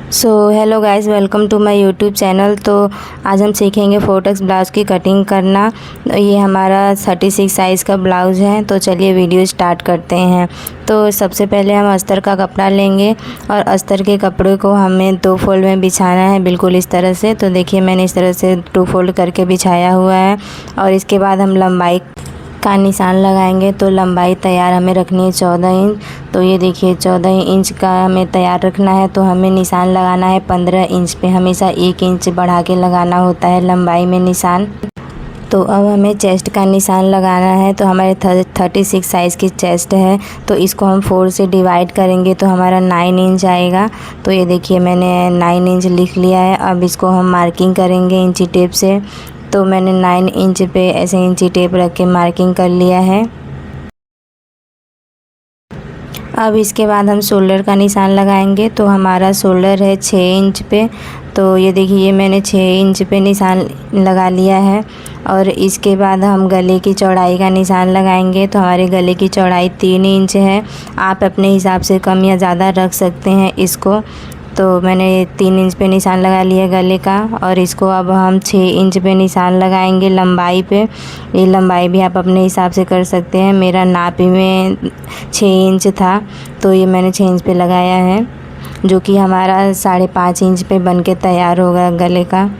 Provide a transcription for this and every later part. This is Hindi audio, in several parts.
So hello guys, welcome to my YouTube channel. तो आज हम सीखेंगे 4x ब्लाउज़ की कटिंग करना। ये हमारा 36 साइज़ का ब्लाउज़ है। तो चलिए वीडियो स्टार्ट करते हैं। तो सबसे पहले हम अस्तर का कपड़ा लेंगे और अस्तर के कपड़े को हमें 2 फोल्ड में बिछाना है, बिल्कुल इस तरह से। तो देखिए मैंने इस तरह से 2 फोल्ड करके बिछाया हुआ है। और इसके बाद हम लंबाई का निशान लगाएंगे। तो लंबाई तैयार हमें रखनी है 14 इंच। तो ये देखिए 14 इंच का हमें तैयार रखना है। तो हमें निशान लगाना है 15 इंच पे। हमेशा 1 इंच बढ़ा के लगाना होता है लंबाई में निशान। तो अब हमें चेस्ट का निशान लगाना है। तो हमारे 36 साइज़ की चेस्ट है, तो इसको हम 4 से डिवाइड करेंगे तो हमारा 9 इंच आएगा। तो ये देखिए मैंने 9 इंच लिख लिया है। अब इसको हम मार्किंग करेंगे इंची टेप से। तो मैंने 9 इंच पे ऐसे इंची टेप रख के मार्किंग कर लिया है। अब इसके बाद हम शोल्डर का निशान लगाएंगे। तो हमारा शोल्डर है 6 इंच पे। तो ये देखिए ये मैंने 6 इंच पे निशान लगा लिया है। और इसके बाद हम गले की चौड़ाई का निशान लगाएंगे। तो हमारे गले की चौड़ाई 3 इंच है। आप अपने हिसाब से कम या ज़्यादा रख सकते हैं इसको। तो मैंने 3 इंच पे निशान लगा लिया गले का। और इसको अब हम 6 इंच पे निशान लगाएंगे लंबाई पे। ये लंबाई भी आप अपने हिसाब से कर सकते हैं। मेरा नाप में 6 इंच था, तो ये मैंने 6 इंच पे लगाया है, जो कि हमारा 5.5 इंच पे बन के तैयार होगा गले का।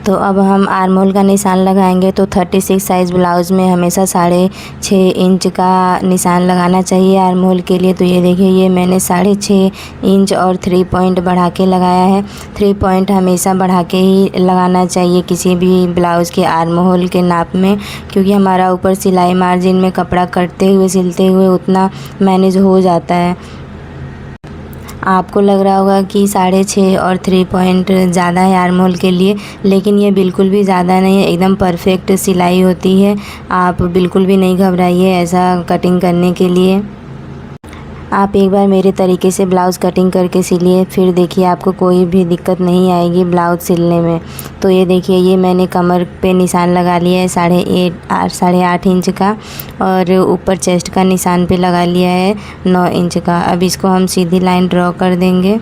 तो अब हम आर्म होल का निशान लगाएंगे। तो 36 साइज़ ब्लाउज़ में हमेशा 6.5 इंच का निशान लगाना चाहिए आर्म होल के लिए। तो ये देखिए ये मैंने 6.5 इंच और 3 पॉइंट बढ़ा के लगाया है। 3 पॉइंट हमेशा बढ़ा के ही लगाना चाहिए किसी भी ब्लाउज़ के आर्म होल के नाप में, क्योंकि हमारा ऊपर सिलाई मार्जिन में कपड़ा कटते हुए सिलते हुए उतना मैनेज हो जाता है। आपको लग रहा होगा कि 6.5 और 3 पॉइंट ज़्यादा है आर्म होल के लिए, लेकिन ये बिल्कुल भी ज़्यादा नहीं है। एकदम परफेक्ट सिलाई होती है। आप बिल्कुल भी नहीं घबराइए ऐसा कटिंग करने के लिए। आप एक बार मेरे तरीके से ब्लाउज़ कटिंग करके सिलिए, फिर देखिए आपको कोई भी दिक्कत नहीं आएगी ब्लाउज़ सिलने में। तो ये देखिए ये मैंने कमर पे निशान लगा लिया है 8.5 इंच का। और ऊपर चेस्ट का निशान पे लगा लिया है 9 इंच का। अब इसको हम सीधी लाइन ड्रॉ कर देंगे।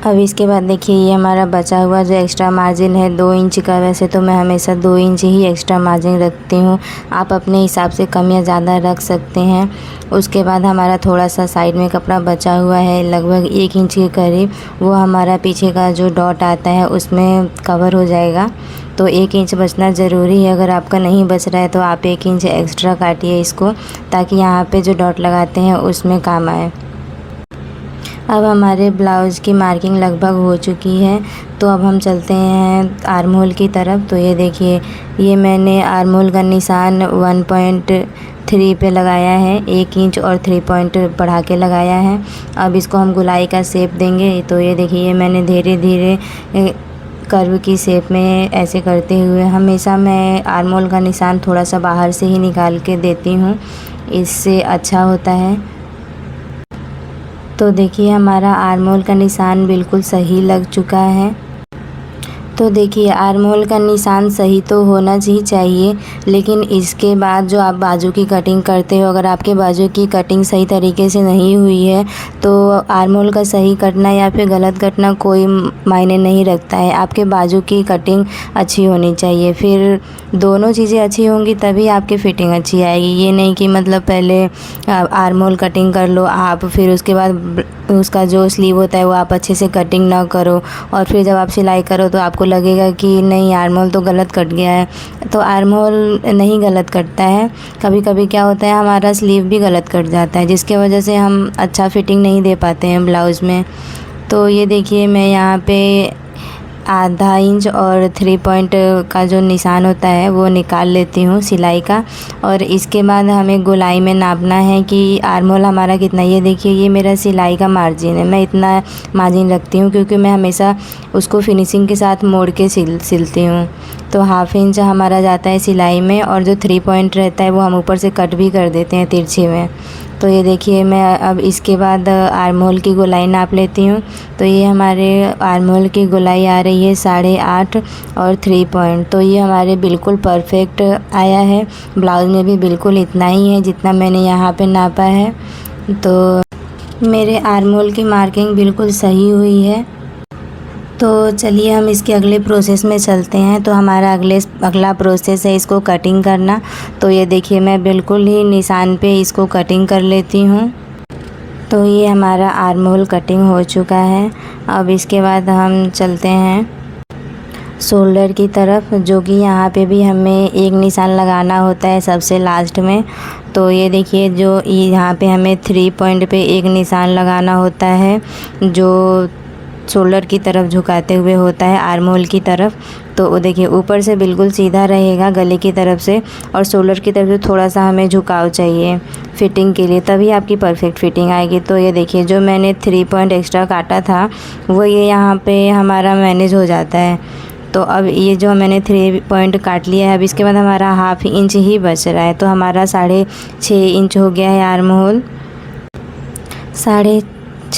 अब इसके बाद देखिए ये हमारा बचा हुआ जो एक्स्ट्रा मार्जिन है 2 इंच का। वैसे तो मैं हमेशा 2 इंच ही एक्स्ट्रा मार्जिन रखती हूँ। आप अपने हिसाब से कम या ज़्यादा रख सकते हैं। उसके बाद हमारा थोड़ा सा साइड में कपड़ा बचा हुआ है लगभग 1 इंच के करीब। वो हमारा पीछे का जो डॉट आता है उसमें कवर हो जाएगा। तो 1 इंच बचना ज़रूरी है। अगर आपका नहीं बच रहा है तो आप 1 इंच एक्स्ट्रा काटिए इसको, ताकि यहाँ पर जो डॉट लगाते हैं उसमें काम आए। अब हमारे ब्लाउज़ की मार्किंग लगभग हो चुकी है। तो अब हम चलते हैं आर्म होल की तरफ। तो ये देखिए ये मैंने आर्म होल का निशान 1.3 पे लगाया है। 1 इंच और 3 पॉइंट बढ़ा के लगाया है। अब इसको हम गोलाई का शेप देंगे। तो ये देखिए मैंने धीरे धीरे कर्व की शेप में ऐसे करते हुए, हमेशा मैं आर्म होल का निशान थोड़ा सा बाहर से ही निकाल के देती हूँ, इससे अच्छा होता है। तो देखिए हमारा आर्म होल का निशान बिल्कुल सही लग चुका है। तो देखिए आर्म होल का निशान सही तो होना ही चाहिए, लेकिन इसके बाद जो आप बाजू की कटिंग करते हो, अगर आपके बाजू की कटिंग सही तरीके से नहीं हुई है तो आर्म होल का सही कटना या फिर गलत कटना कोई मायने नहीं रखता है। आपके बाजू की कटिंग अच्छी होनी चाहिए। फिर दोनों चीज़ें अच्छी होंगी तभी आपकी फ़िटिंग अच्छी आएगी। ये नहीं कि मतलब पहले आर्म होल कटिंग कर लो आप, फिर उसके बाद उसका जो स्लीव होता है वो आप अच्छे से कटिंग ना करो, और फिर जब आप सिलाई करो तो आपको लगेगा कि नहीं आर्म होल तो गलत कट गया है। तो आर्म होल नहीं गलत कटता है। कभी कभी क्या होता है हमारा स्लीव भी गलत कट जाता है, जिसके वजह से हम अच्छा फिटिंग नहीं दे पाते हैं ब्लाउज़ में। तो ये देखिए मैं यहाँ पे आधा इंच और 3 पॉइंट का जो निशान होता है वो निकाल लेती हूँ सिलाई का। और इसके बाद हमें गोलाई में नापना है कि आर्म होल हमारा कितना। ये देखिए ये मेरा सिलाई का मार्जिन है। मैं इतना मार्जिन रखती हूँ क्योंकि मैं हमेशा उसको फिनिशिंग के साथ मोड़ के सिलती हूँ। तो 1/2 इंच हमारा जाता है सिलाई में, और जो 3 पॉइंट रहता है वो हम ऊपर से कट भी कर देते हैं तिरछे में। तो ये देखिए मैं अब इसके बाद आर्म होल की गोलाई नाप लेती हूँ। तो ये हमारे आर्म होल की गोलाई आ रही है 8.5 और 3 पॉइंट। तो ये हमारे बिल्कुल परफेक्ट आया है। ब्लाउज़ में भी बिल्कुल इतना ही है जितना मैंने यहाँ पे नापा है। तो मेरे आर्म होल की मार्किंग बिल्कुल सही हुई है। तो चलिए हम इसके अगले प्रोसेस में चलते हैं। तो हमारा अगला प्रोसेस है इसको कटिंग करना। तो ये देखिए मैं बिल्कुल ही निशान पे इसको कटिंग कर लेती हूँ। तो ये हमारा आर्म होल कटिंग हो चुका है। अब इसके बाद हम चलते हैं शोल्डर की तरफ, जो कि यहाँ पे भी हमें एक निशान लगाना होता है सबसे लास्ट में। तो ये देखिए जो यहाँ पे हमें 3 पॉइंट पे एक निशान लगाना होता है, जो शोल्डर की तरफ झुकाते हुए होता है आर्म होल की तरफ। तो वो देखिए ऊपर से बिल्कुल सीधा रहेगा गले की तरफ से, और शोल्डर की तरफ से थोड़ा सा हमें झुकाव चाहिए फिटिंग के लिए, तभी आपकी परफेक्ट फिटिंग आएगी। तो ये देखिए जो मैंने 3 पॉइंट एक्स्ट्रा काटा था वो ये यहाँ पे हमारा मैनेज हो जाता है। तो अब ये जो मैंने 3 पॉइंट काट लिया है, अब इसके बाद हमारा ½ इंच ही बच रहा है। तो हमारा 6.5 इंच हो गया है आर्म होल। 6.5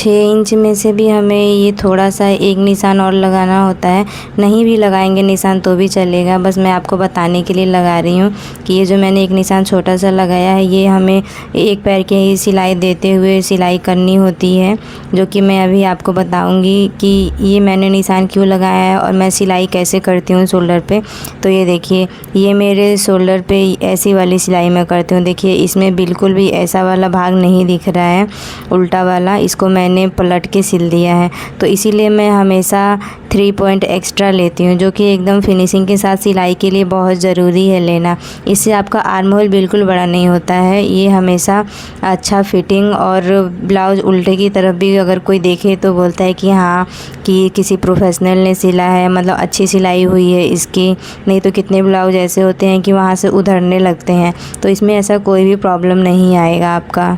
इंच में से भी हमें ये थोड़ा सा एक निशान और लगाना होता है। नहीं भी लगाएंगे निशान तो भी चलेगा, बस मैं आपको बताने के लिए लगा रही हूँ कि ये जो मैंने एक निशान छोटा सा लगाया है, ये हमें एक पैर के ही सिलाई देते हुए सिलाई करनी होती है, जो कि मैं अभी आपको बताऊँगी कि ये मैंने निशान क्यों लगाया है और मैं सिलाई कैसे करती हूँ शोल्डर पे। तो ये देखिए ये मेरे शोल्डर पे ऐसी वाली सिलाई मैं करती हूँ। देखिए इसमें बिल्कुल भी ऐसा वाला भाग नहीं दिख रहा है, उल्टा वाला, इसको मैंने पलट के सिल दिया है। तो इसीलिए मैं हमेशा 3 पॉइंट एक्स्ट्रा लेती हूँ, जो कि एकदम फिनिशिंग के साथ सिलाई के लिए बहुत ज़रूरी है लेना। इससे आपका आर्म होल बिल्कुल बड़ा नहीं होता है। ये हमेशा अच्छा फिटिंग, और ब्लाउज़ उल्टे की तरफ भी अगर कोई देखे तो बोलता है कि हाँ कि किसी प्रोफेशनल ने सिला है, मतलब अच्छी सिलाई हुई है इसकी। नहीं तो कितने ब्लाउज ऐसे होते हैं कि वहाँ से उधरने लगते हैं। तो इसमें ऐसा कोई भी प्रॉब्लम नहीं आएगा आपका।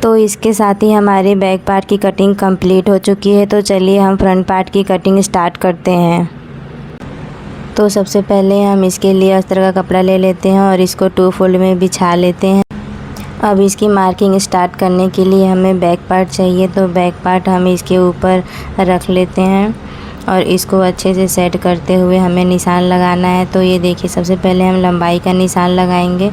तो इसके साथ ही हमारे बैक पार्ट की कटिंग कंप्लीट हो चुकी है। तो चलिए हम फ्रंट पार्ट की कटिंग स्टार्ट करते हैं। तो सबसे पहले हम इसके लिए अस्तर का कपड़ा ले लेते हैं और इसको 2 फोल्ड में बिछा लेते हैं। अब इसकी मार्किंग स्टार्ट करने के लिए हमें बैक पार्ट चाहिए। तो बैक पार्ट हम इसके ऊपर रख लेते हैं और इसको अच्छे से सेट करते हुए हमें निशान लगाना है। तो ये देखिए सबसे पहले हम लंबाई का निशान लगाएंगे।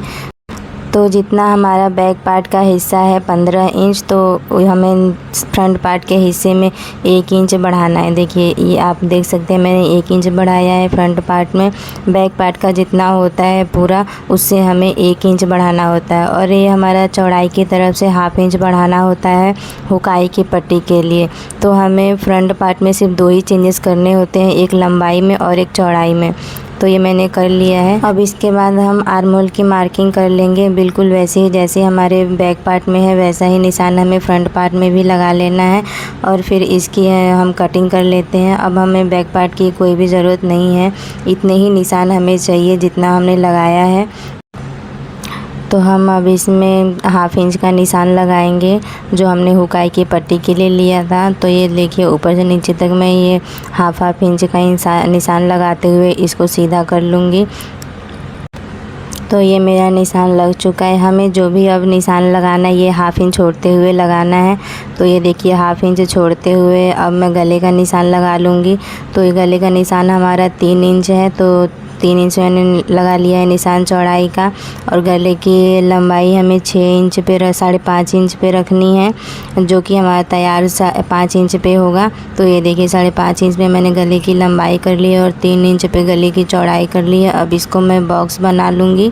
तो जितना हमारा बैक पार्ट का हिस्सा है 15 इंच, तो हमें फ्रंट पार्ट के हिस्से में 1 इंच बढ़ाना है। देखिए ये आप देख सकते हैं मैंने 1 इंच बढ़ाया है फ्रंट पार्ट में। बैक पार्ट का जितना होता है पूरा, उससे हमें 1 इंच बढ़ाना होता है। और ये हमारा चौड़ाई की तरफ से ½ इंच बढ़ाना होता है हुकाई की पट्टी के लिए। तो हमें फ्रंट पार्ट में सिर्फ 2 ही चेंजेस करने होते हैं, एक लंबाई में और एक चौड़ाई में। तो ये मैंने कर लिया है। अब इसके बाद हम आर्म होल की मार्किंग कर लेंगे, बिल्कुल वैसे ही जैसे हमारे बैक पार्ट में है वैसा ही निशान हमें फ्रंट पार्ट में भी लगा लेना है, और फिर इसकी हम कटिंग कर लेते हैं। अब हमें बैक पार्ट की कोई भी ज़रूरत नहीं है, इतने ही निशान हमें चाहिए जितना हमने लगाया है। तो हम अब इसमें ½ इंच का निशान लगाएंगे जो हमने हुकाई की पट्टी के लिए लिया था। तो ये देखिए ऊपर से नीचे तक मैं ये ½ इंच का निशान लगाते हुए इसको सीधा कर लूँगी। तो ये मेरा निशान लग चुका है। हमें जो भी अब निशान लगाना है ये ½ इंच छोड़ते हुए लगाना है। तो ये देखिए ½ इंच छोड़ते हुए अब मैं गले का निशान लगा लूँगी। तो ये गले का निशान हमारा 3 इंच है, तो 3 इंच मैंने लगा लिया है निशान चौड़ाई का। और गले की लंबाई हमें 6 इंच पे 5.5 इंच पे रखनी है, जो कि हमारा तैयार 5 इंच पे होगा। तो ये देखिए 5.5 इंच पे मैंने गले की लंबाई कर ली है और 3 इंच पे गले की चौड़ाई कर ली है। अब इसको मैं बॉक्स बना लूँगी।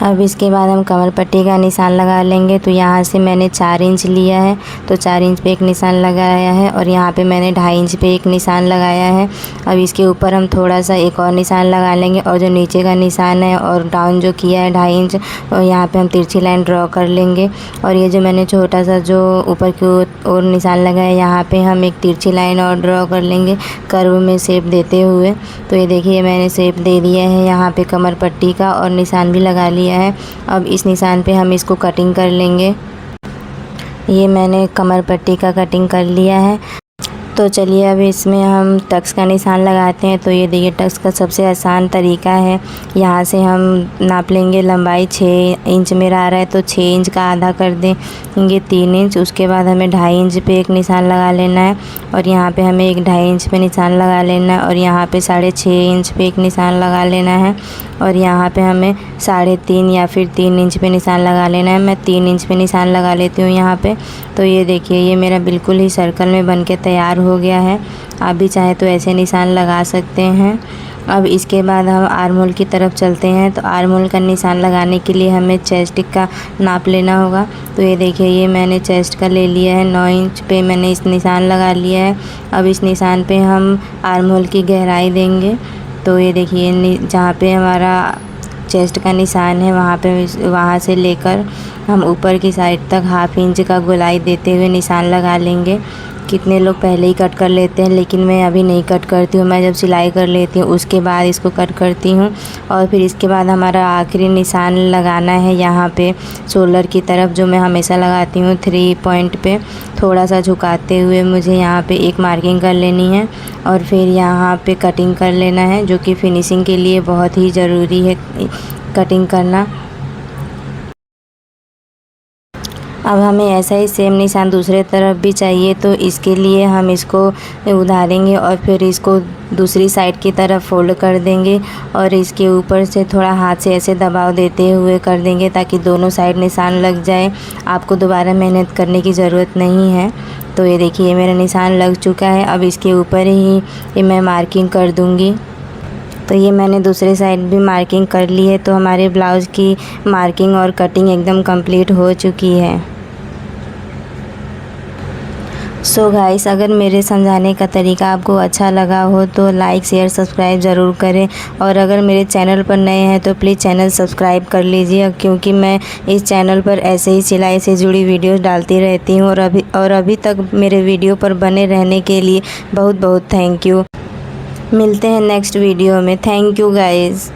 अब इसके बाद हम कमर पट्टी का निशान लगा लेंगे। तो यहाँ से मैंने 4 इंच लिया है, तो 4 इंच पे एक निशान लगाया है, और यहाँ पे मैंने 2.5 इंच पे एक निशान लगाया है। अब इसके ऊपर हम थोड़ा सा एक और निशान लगा लेंगे, और जो नीचे का निशान है और डाउन जो किया है 2.5 इंच, और यहाँ पे हम तिरछी लाइन ड्रॉ कर लेंगे। और ये जो मैंने छोटा सा जो ऊपर की ओर निशान लगाया, यहाँ पर हम एक तिरछी लाइन और ड्रॉ कर लेंगे कर्व में शेप देते हुए। तो ये देखिए मैंने शेप दे दिया है यहाँ पे कमर पट्टी का, और निशान भी लगा लिया है। अब इस निशान पे हम इसको कटिंग कर लेंगे। ये मैंने कमर पट्टी का कटिंग कर लिया है। तो तो चलिए अब इसमें हम टक्स का निशान लगाते हैं। तो ये देखिए टक्स का सबसे आसान तरीका है। यहाँ से हम नाप लेंगे लंबाई 6 इंच मेरा आ रहा है तो 6 इंच का आधा कर देंगे 3 इंच। उसके बाद हमें 2.5 इंच पे एक निशान लगा लेना है और यहाँ पे हमें एक 2.5 इंच पे निशान लगा लेना है और यहाँ पे 6.5 इंच पे एक निशान लगा लेना है और यहाँ पे हमें 3.5 या फिर 3 इंच पे निशान लगा लेना है। मैं 3 इंच पे निशान लगा लेती हूँ यहाँ पे। तो ये देखिए ये मेरा बिल्कुल ही सर्कल में बन के तैयार हो गया है। आप भी चाहे तो ऐसे निशान लगा सकते हैं। अब इसके बाद हम आर्म होल की तरफ चलते हैं। तो आर्म होल का निशान लगाने के लिए हमें चेस्ट का नाप लेना होगा। तो ये देखिए ये मैंने चेस्ट का ले लिया है, 9 इंच पे मैंने इस निशान लगा लिया है। अब इस निशान पे हम आर्म होल की गहराई देंगे। तो ये देखिए जहाँ पे हमारा चेस्ट का निशान है वहाँ से लेकर हम ऊपर की साइड तक 1/2 इंच का गोलाई देते हुए निशान लगा लेंगे। कितने लोग पहले ही कट कर लेते हैं, लेकिन मैं अभी नहीं कट करती हूँ। मैं जब सिलाई कर लेती हूँ उसके बाद इसको कट करती हूँ। और फिर इसके बाद हमारा आखिरी निशान लगाना है यहाँ पे शोल्डर की तरफ, जो मैं हमेशा लगाती हूँ 3 पॉइंट पे थोड़ा सा झुकाते हुए मुझे यहाँ पे एक मार्किंग कर लेनी है और फिर यहाँ पे कटिंग कर लेना है, जो कि फिनिशिंग के लिए बहुत ही ज़रूरी है कटिंग करना। अब हमें ऐसा ही सेम निशान दूसरे तरफ भी चाहिए, तो इसके लिए हम इसको उधारेंगे और फिर इसको दूसरी साइड की तरफ फोल्ड कर देंगे और इसके ऊपर से थोड़ा हाथ से ऐसे दबाव देते हुए कर देंगे ताकि दोनों साइड निशान लग जाए। आपको दोबारा मेहनत करने की ज़रूरत नहीं है। तो ये देखिए मेरा निशान लग चुका है। अब इसके ऊपर ही मैं मार्किंग कर दूँगी। तो ये मैंने दूसरे साइड भी मार्किंग कर ली है। तो हमारे ब्लाउज़ की मार्किंग और कटिंग एकदम कंप्लीट हो चुकी है। सो गाइस, अगर मेरे समझाने का तरीका आपको अच्छा लगा हो तो लाइक शेयर सब्सक्राइब ज़रूर करें और अगर मेरे चैनल पर नए हैं तो प्लीज़ चैनल सब्सक्राइब कर लीजिए, क्योंकि मैं इस चैनल पर ऐसे ही सिलाई से जुड़ी वीडियोस डालती रहती हूँ। और अभी तक मेरे वीडियो पर बने रहने के लिए बहुत बहुत थैंक यू। मिलते हैं नेक्स्ट वीडियो में। Thank you guys.